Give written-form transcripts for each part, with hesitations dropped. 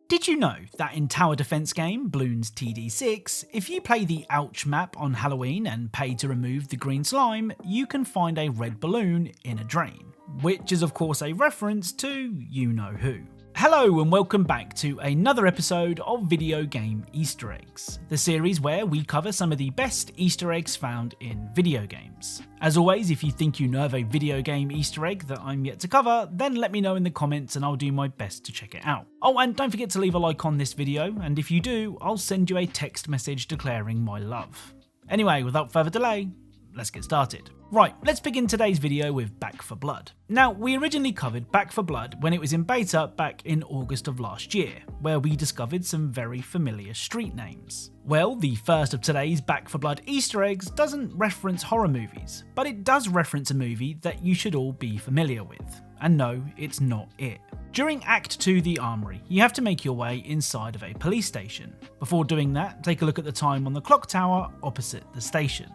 Did you know that in tower defense game BLOONS TD6, if you play the Ouch map on Halloween and pay to remove the green slime, you can find a red balloon in a drain, which is of course a reference to you know who. Hello and welcome back to another episode of Video Game Easter Eggs, the series where we cover some of the best Easter eggs found in video games. As always, if you think you know of a video game Easter egg that I'm yet to cover, then let me know in the comments and I'll do my best to check it out. Oh, and don't forget to leave a like on this video, and if you do, I'll send you a text message declaring my love. Anyway, without further delay, let's get started. Right, let's begin today's video with Back 4 Blood. Now, we originally covered Back 4 Blood when it was in beta back in August of last year, where we discovered some very familiar street names. Well, the first of today's Back 4 Blood Easter eggs doesn't reference horror movies, but it does reference a movie that you should all be familiar with. And no, it's not it. During Act 2 The Armory, you have to make your way inside of a police station. Before doing that, take a look at the time on the clock tower opposite the station.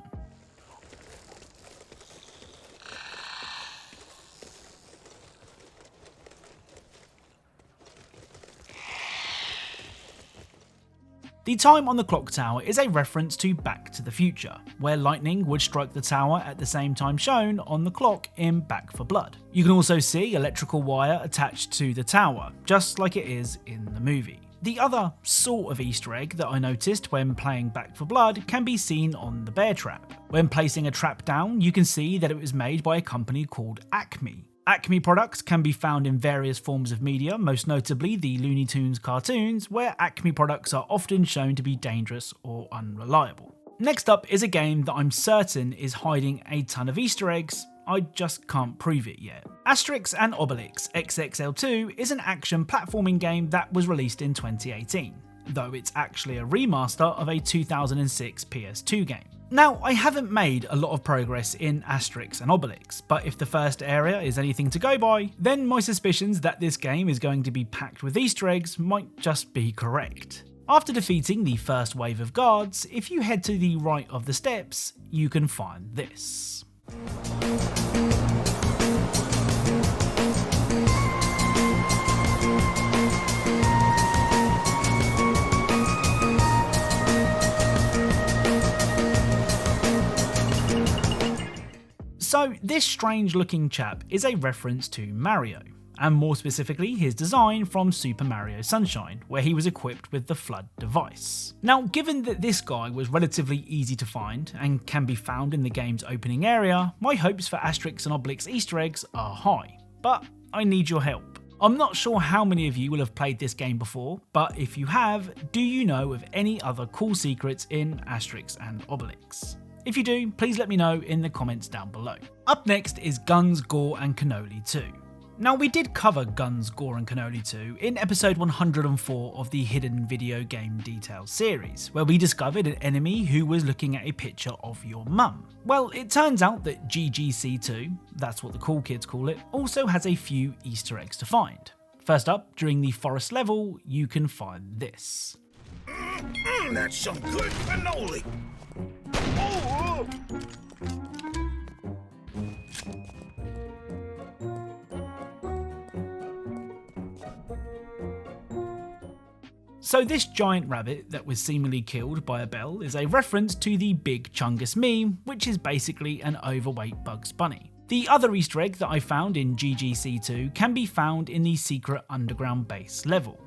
The time on the clock tower is a reference to Back to the Future, where lightning would strike the tower at the same time shown on the clock in Back 4 Blood. You can also see electrical wire attached to the tower, just like it is in the movie. The other sort of Easter egg that I noticed when playing Back 4 Blood can be seen on the bear trap. When placing a trap down, you can see that it was made by a company called Acme. Acme products can be found in various forms of media, most notably the Looney Tunes cartoons, where Acme products are often shown to be dangerous or unreliable. Next up is a game that I'm certain is hiding a ton of Easter eggs, I just can't prove it yet. Asterix and Obelix XXL 2 is an action platforming game that was released in 2018, though it's actually a remaster of a 2006 PS2 game. Now, I haven't made a lot of progress in Asterix and Obelix, but if the first area is anything to go by, then my suspicions that this game is going to be packed with Easter eggs might just be correct. After defeating the first wave of guards, if you head to the right of the steps, you can find this. So this strange looking chap is a reference to Mario, and more specifically his design from Super Mario Sunshine, where he was equipped with the FLUDD device. Now, given that this guy was relatively easy to find and can be found in the game's opening area, my hopes for Asterix and Obelix Easter eggs are high, but I need your help. I'm not sure how many of you will have played this game before, but if you have, do you know of any other cool secrets in Asterix and Obelix? If you do, please let me know in the comments down below. Up next is Guns, Gore and Cannoli 2. Now, we did cover Guns, Gore and Cannoli 2 in episode 104 of the Hidden Video Game Details series, where we discovered an enemy who was looking at a picture of your mum. Well, it turns out that GGC2, that's what the cool kids call it, also has a few Easter eggs to find. First up, during the forest level, you can find this. That's some good cannoli! So this giant rabbit that was seemingly killed by a bell is a reference to the Big Chungus meme, which is basically an overweight Bugs Bunny. The other Easter egg that I found in GGC2 can be found in the secret underground base level.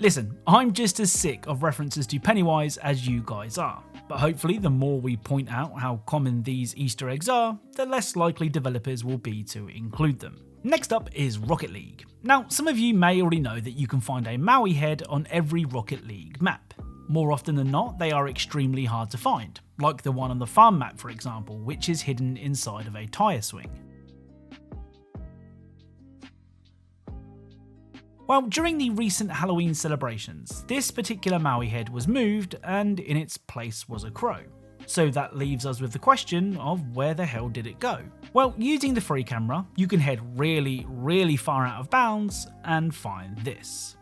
Listen, I'm just as sick of references to Pennywise as you guys are, but hopefully the more we point out how common these Easter eggs are, the less likely developers will be to include them. Next up is Rocket League. Now, some of you may already know that you can find a Maui head on every Rocket League map. More often than not, they are extremely hard to find, like the one on the farm map for example, which is hidden inside of a tyre swing. Well, during the recent Halloween celebrations, this particular Maui head was moved and in its place was a crow. So that leaves us with the question of where the hell did it go? Well, using the free camera, you can head really far out of bounds and find this.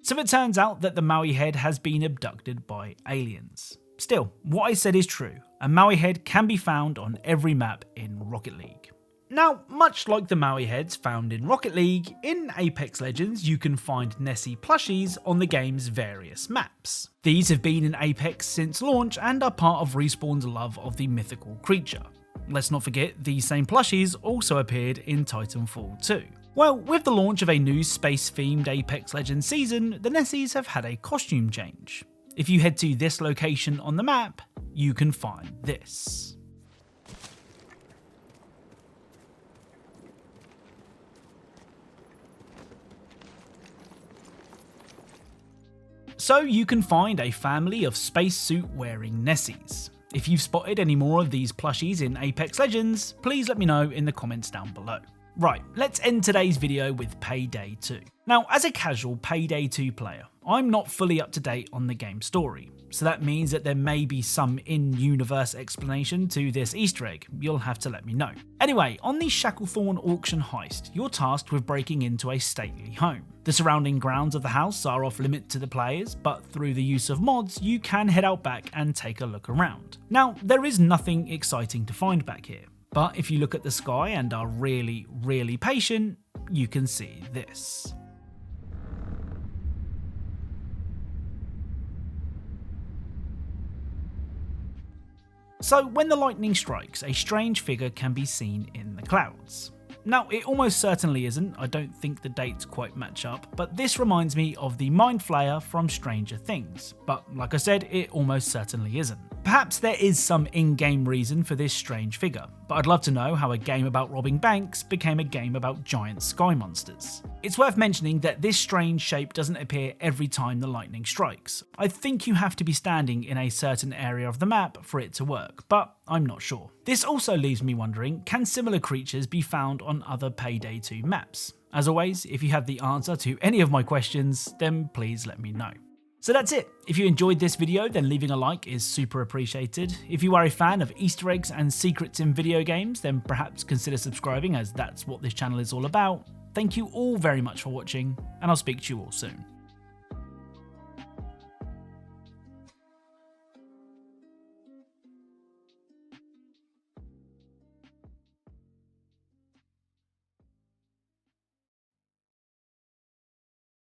So it turns out that the Maui head has been abducted by aliens. Still, what I said is true. A Maui head can be found on every map in Rocket League. Now, much like the Maui heads found in Rocket League, in Apex Legends you can find Nessie plushies on the game's various maps. These have been in Apex since launch and are part of Respawn's love of the mythical creature. Let's not forget, these same plushies also appeared in Titanfall 2. Well, with the launch of a new space-themed Apex Legends season, the Nessies have had a costume change. If you head to this location on the map, you can find this. So you can find a family of spacesuit-wearing Nessies. If you've spotted any more of these plushies in Apex Legends, please let me know in the comments down below. Right, let's end today's video with Payday 2. Now, as a casual Payday 2 player, I'm not fully up to date on the game's story, so that means that there may be some in-universe explanation to this Easter egg. You'll have to let me know. Anyway, on the Shacklethorne auction heist, you're tasked with breaking into a stately home. The surrounding grounds of the house are off limit to the players, but through the use of mods, you can head out back and take a look around. Now, there is nothing exciting to find back here. But if you look at the sky and are really patient, you can see this. So when the lightning strikes, a strange figure can be seen in the clouds. Now, it almost certainly isn't, I don't think the dates quite match up, but this reminds me of the Mind Flayer from Stranger Things. But like I said, it almost certainly isn't. Perhaps there is some in-game reason for this strange figure, but I'd love to know how a game about robbing banks became a game about giant sky monsters. It's worth mentioning that this strange shape doesn't appear every time the lightning strikes. I think you have to be standing in a certain area of the map for it to work, but I'm not sure. This also leaves me wondering, can similar creatures be found on other Payday 2 maps? As always, if you have the answer to any of my questions, then please let me know. So that's it. If you enjoyed this video, then leaving a like is super appreciated. If you are a fan of Easter eggs and secrets in video games, then perhaps consider subscribing, as that's what this channel is all about. Thank you all very much for watching, and I'll speak to you all soon.